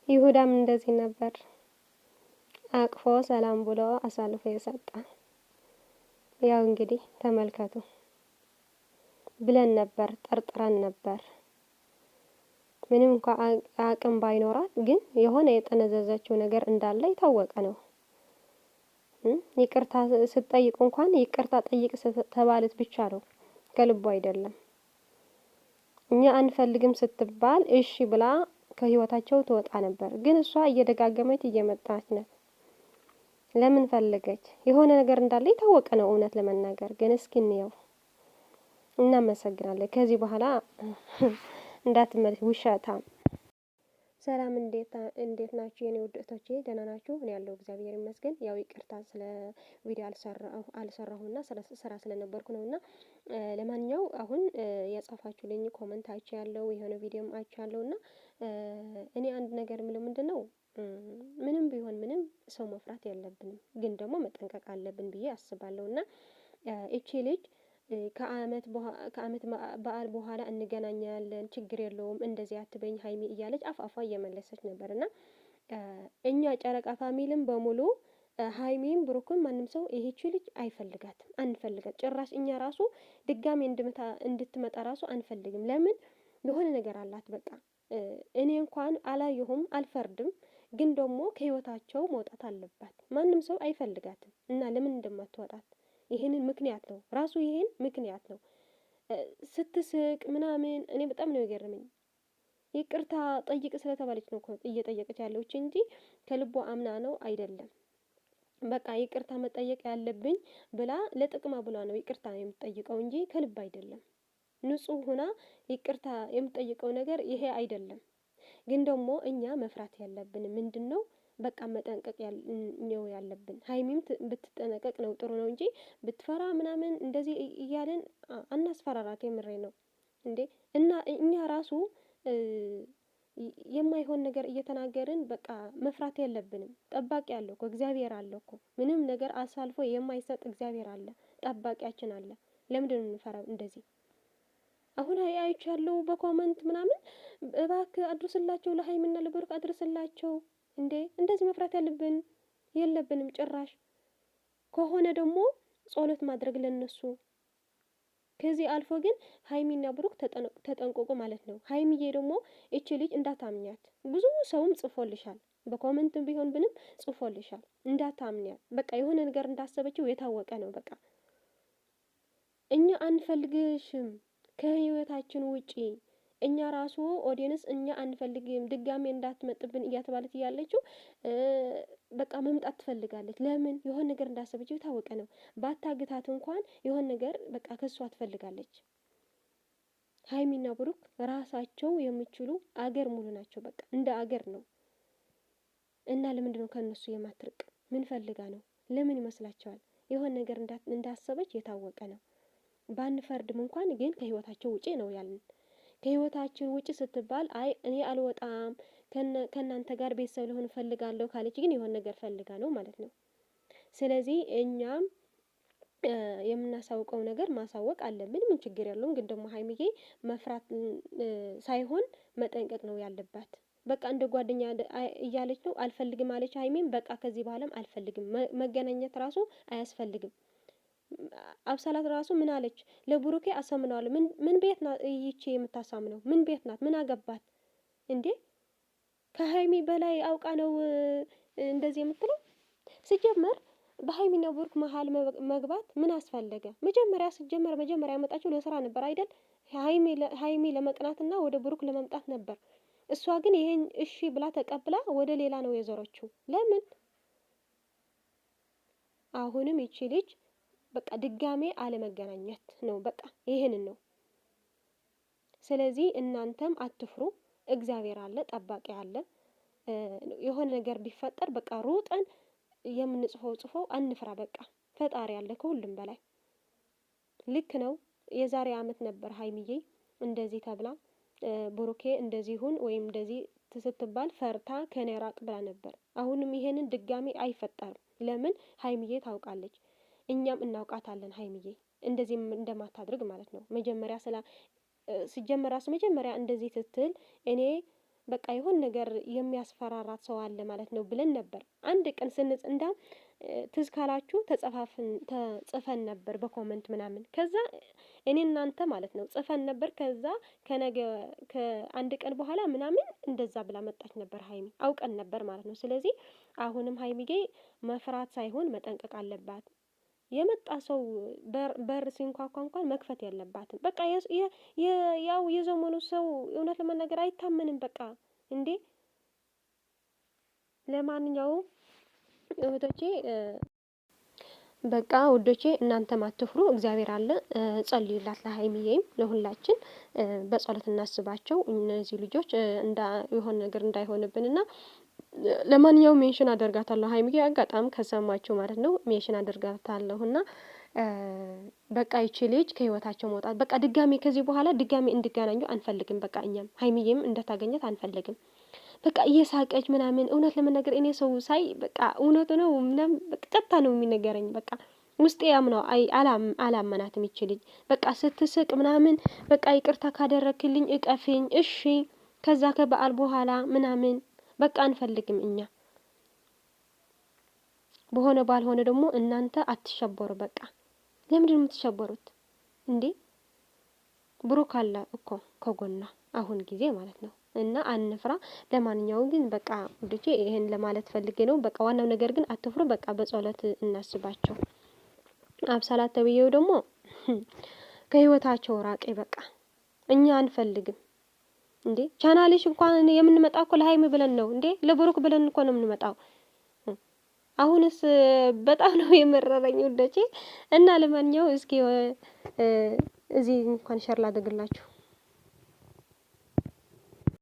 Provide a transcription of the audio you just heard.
ይሁዳም እንደዚህ ነበር አቅፎ ሰላም ብሎ አሳልፎ የሰጣ። ያው እንግዲህ ተመልከቱ ብለን ነበር ጠርጥረን ነበር። ምንም እንኳን አቅም ባይኖራት ግን የሆነ የጠነዘዘችው ነገር እንዳለ የታወቀ ነው። ይቅርታ ስትጠይቅ እንኳን ይቅርታ ጠይቅ ተባለት ብቻ ነው፣ ከልቡ አይደለም። እኛ አንፈልግም ስትባል እሺ ብላ ከህይወታቸው ትወጣ ነበር። ግን እሷ እየደጋገመች እየመጣች ነው። ለምን ፈለገች? የሆነ ነገር እንዳለ የታወቀ ነው እውነት ለመናገር ግን እስኪ እንየው። እናመሰግናለን። ከዚህ በኋላ እንዳትመለስ ውሸታም። ሰላም እንዴት ናችሁ የኔ ውድቶቼ? ደህና ናችሁ? እኔ ያለው እግዚአብሔር ይመስገን። ያው ይቅርታ ስለ ቪዲዮ አልሰራሁና ስራ ስለነበርኩ ነውና ለማንኛው አሁን የጻፋችሁልኝ ኮመንት አይቻለሁ፣ የሆነ ቪዲዮም አይቻለሁና እኔ አንድ ነገር ምለው ምንድነው ምንም ቢሆን ምንም ሰው መፍራት የለብንም፣ ግን ደግሞ መጠንቀቅ አለብን ብዬ አስባለሁና እቺ ልጅ ከአመት በዓል በኋላ እንገናኛለን ችግር የለውም እንደዚህ አትበኝ ሀይሚ እያለች አፋፋ እየመለሰች ነበርና እኛ ጨረቃ ፋሚሊም በሙሉ ሀይሚም ብሩክም ማንም ሰው ይሄች ልጅ አይፈልጋትም፣ አንፈልጋት ጭራሽ እኛ ራሱ ድጋሜ እንድትመጣ ራሱ አንፈልግም። ለምን የሆነ ነገር አላት በቃ እኔ እንኳን አላየሁም አልፈርድም፣ ግን ደግሞ ከህይወታቸው መውጣት አለባት። ማንም ሰው አይፈልጋትም እና ለምን እንደማትወጣት ይሄንን ምክንያት ነው ራሱ ይሄን ምክንያት ነው። ስትስቅ ምናምን እኔ በጣም ነው የገረመኝ። ይቅርታ ጠይቅ ስለተባለች ነው እየጠየቀች ያለች እንጂ ከልቧ አምና ነው አይደለም። በቃ ይቅርታ መጠየቅ ያለብኝ ብላ ለጥቅማ ብላ ነው ይቅርታ የምትጠይቀው እንጂ ከልብ አይደለም። ንጹህ ሆና ይቅርታ የምትጠይቀው ነገር ይሄ አይደለም። ግን ደግሞ እኛ መፍራት ያለብን ምንድነው በቃ መጠንቀቅ ነው ያለብን። ሀይሚም ብትጠነቀቅ ነው ጥሩ ነው እንጂ ብትፈራ ምናምን እንደዚህ እያልን አናስፈራራት። የምሬ ነው እንዴ። እና እኛ ራሱ የማይሆን ነገር እየተናገርን በቃ መፍራት የለብንም። ጠባቂ አለ እኮ እግዚአብሔር አለ እኮ ምንም ነገር አሳልፎ የማይሰጥ እግዚአብሔር አለ፣ ጠባቂያችን አለ። ለምንድን ነው የምንፈራው እንደዚህ? አሁን አይቻለሁ በኮመንት ምናምን እባክህ አድርስላቸው ለሀይሚና ለብሩክ አድርስላቸው። እንዴ እንደዚህ መፍራት የለብንም ጭራሽ። ከሆነ ደግሞ ጸሎት ማድረግ ለነሱ። ከዚህ አልፎ ግን ሀይሚና ብሩክ ተጠንቀቁ ማለት ነው። ሀይሚዬ ደግሞ እቺ ልጅ እንዳታምኛት። ብዙ ሰውም ጽፎልሻል፣ በኮመንትም ቢሆን ብንም ጽፎልሻል። እንዳታምኛት በቃ የሆነ ነገር እንዳሰበችው የታወቀ ነው። በቃ እኛ አንፈልግሽም ከህይወታችን ውጪ፣ እኛ ራሱ ኦዲየንስ እኛ አንፈልግም ድጋሜ እንዳትመጥብን እያተባለች እያለችው በቃ መምጣት ትፈልጋለች። ለምን? የሆነ ነገር እንዳሰበችው የታወቀ ነው። ባታግታት እንኳን የሆነ ነገር በቃ ከሷ ትፈልጋለች። ሀይሚና ብሩክ ራሳቸው የሚችሉ አገር ሙሉ ናቸው። በቃ እንደ አገር ነው። እና ለምንድን ነው ከነሱ የማትርቅ? ምን ፈልጋ ነው? ለምን ይመስላችኋል? የሆነ ነገር እንዳሰበች የታወቀ ነው። ባንፈርድም እንኳን ግን ከህይወታቸው ውጪ ነው ያልን። ከህይወታችን ውጪ ስትባል አይ እኔ አልወጣም ከእናንተ ጋር ቤተሰብ ልሆን ፈልጋለሁ ካለች ግን የሆነ ነገር ፈልጋ ነው ማለት ነው። ስለዚህ እኛም የምናሳውቀው ነገር ማሳወቅ አለብን። ምን ችግር የለውም። ግን ደግሞ ሀይሚዬ መፍራት ሳይሆን መጠንቀቅ ነው ያለባት። በቃ እንደ ጓደኛ እያለች ነው። አልፈልግም አለች ሀይሚም በቃ ከዚህ በኋላም አልፈልግም፣ መገናኘት ራሱ አያስፈልግም። አብሳላት ራሱ ምን አለች? ለብሩኬ አሳምነዋለሁ። ምን ቤት ናት ይቺ የምታሳምነው? ምን ቤት ናት? ምን አገባት እንዴ? ከሀይሚ በላይ አውቃ ነው እንደዚህ የምትለው? ሲጀመር በሀይሚና ብሩክ መሀል መግባት ምን አስፈለገ? መጀመሪያ ያመጣችው ለስራ ነበር አይደል? ሀይሚ ለመቅናትና ወደ ብሩክ ለመምጣት ነበር። እሷ ግን ይሄን እሺ ብላ ተቀብላ ወደ ሌላ ነው የዞረችው። ለምን? አሁንም ይቺ ልጅ በቃ ድጋሜ አለመገናኘት ነው። በቃ ይሄንን ነው። ስለዚህ እናንተም አትፍሩ። እግዚአብሔር አለ፣ ጠባቂ አለ። የሆነ ነገር ቢፈጠር በቃ ሩጠን ጽፎ አንፍራ። በቃ ፈጣሪ አለ ከሁሉም በላይ። ልክ ነው። የዛሬ አመት ነበር ሀይሚዬ እንደዚህ ተብላ ብሩኬ እንደዚህ ሁን ወይም እንደዚህ ስትባል ፈርታ ከኔ ራቅ ብላ ነበር። አሁንም ይሄንን ድጋሜ አይፈጠርም። ለምን? ሀይሚዬ ታውቃለች፣ እኛም እናውቃታለን። ሀይሚዬ እንደዚህ እንደማታድርግ ማለት ነው። መጀመሪያ እንደዚህ ስትል እኔ በቃ የሆነ ነገር የሚያስፈራራት ሰው አለ ማለት ነው ብለን ነበር። አንድ ቀን ስንጽ ትዝ ካላችሁ ተጽፈን ነበር በኮመንት ምናምን። ከዛ እኔ እናንተ ማለት ነው ጽፈን ነበር። ከዛ ከአንድ ቀን በኋላ ምናምን እንደዛ ብላ መጣች ነበር ሀይሚ። አውቀን ነበር ማለት ነው። ስለዚህ አሁንም ሀይሚጌ መፍራት ሳይሆን መጠንቀቅ አለባት። የመጣ ሰው በር ሲንኳኳ እንኳን መክፈት ያለባትም። በቃ ያው የዘመኑ ሰው እውነት ለመናገር አይታመንም። በቃ እንዴ! ለማንኛውም እህቶቼ በቃ ውዶቼ እናንተም አትፍሩ፣ እግዚአብሔር አለ። ጸልዩላት ለሀይሚዬም ለሁላችን በጸሎት እናስባቸው እነዚህ ልጆች የሆነ ነገር እንዳይሆንብንና ለማንኛውም ሜንሽን አደርጋታለሁ ሀይሚዬ አጋጣሚ ከሰማችሁ ማለት ነው። ሜንሽን አደርጋታለሁና በቃ ይቺ ልጅ ከህይወታቸው መውጣት በቃ ድጋሚ ከዚህ በኋላ ድጋሚ እንዲገናኙ አንፈልግም። በቃ እኛም ሀይሚዬም እንደታገኘት አንፈልግም። በቃ እየሳቀች ምናምን እውነት ለመናገር እኔ ሰው ሳይ በቃ እውነቱ ነው ምናምን በቃ ቀጥታ ነው የሚነገረኝ። በቃ ውስጤ ያምነው አላመናትም ይቺ ልጅ በቃ ስትስቅ ምናምን በቃ ይቅርታ ካደረክልኝ እቀፊኝ እሺ፣ ከዛ ከበዓል በኋላ ምናምን በቃ አንፈልግም እኛ። በሆነ ባልሆነ ደግሞ እናንተ አትሸበሩ። በቃ ለምንድን ነው የምትሸበሩት እንዴ? ብሩክ አለ እኮ ከጎና አሁን ጊዜ ማለት ነው። እና አንፍራ። ለማንኛውም ግን በቃ ውዶቼ ይሄን ለማለት ፈልጌ ነው። በቃ ዋናው ነገር ግን አትፍሩ። በቃ በጸሎት እናስባቸው። አብሳላት ተብዬው ደግሞ ከህይወታቸው ራቄ። በቃ እኛ አንፈልግም እንዴ። ቻናልሽ እንኳን የምንመጣው እኮ ለሀይሚ ብለን ነው እንዴ፣ ለብሩክ ብለን እኮ ነው የምንመጣው። አሁንስ በጣም ነው የመረረኝ ውዶቼ። እና ለማንኛውም እስኪ እዚህ እንኳን ሸር ላድርግላችሁ።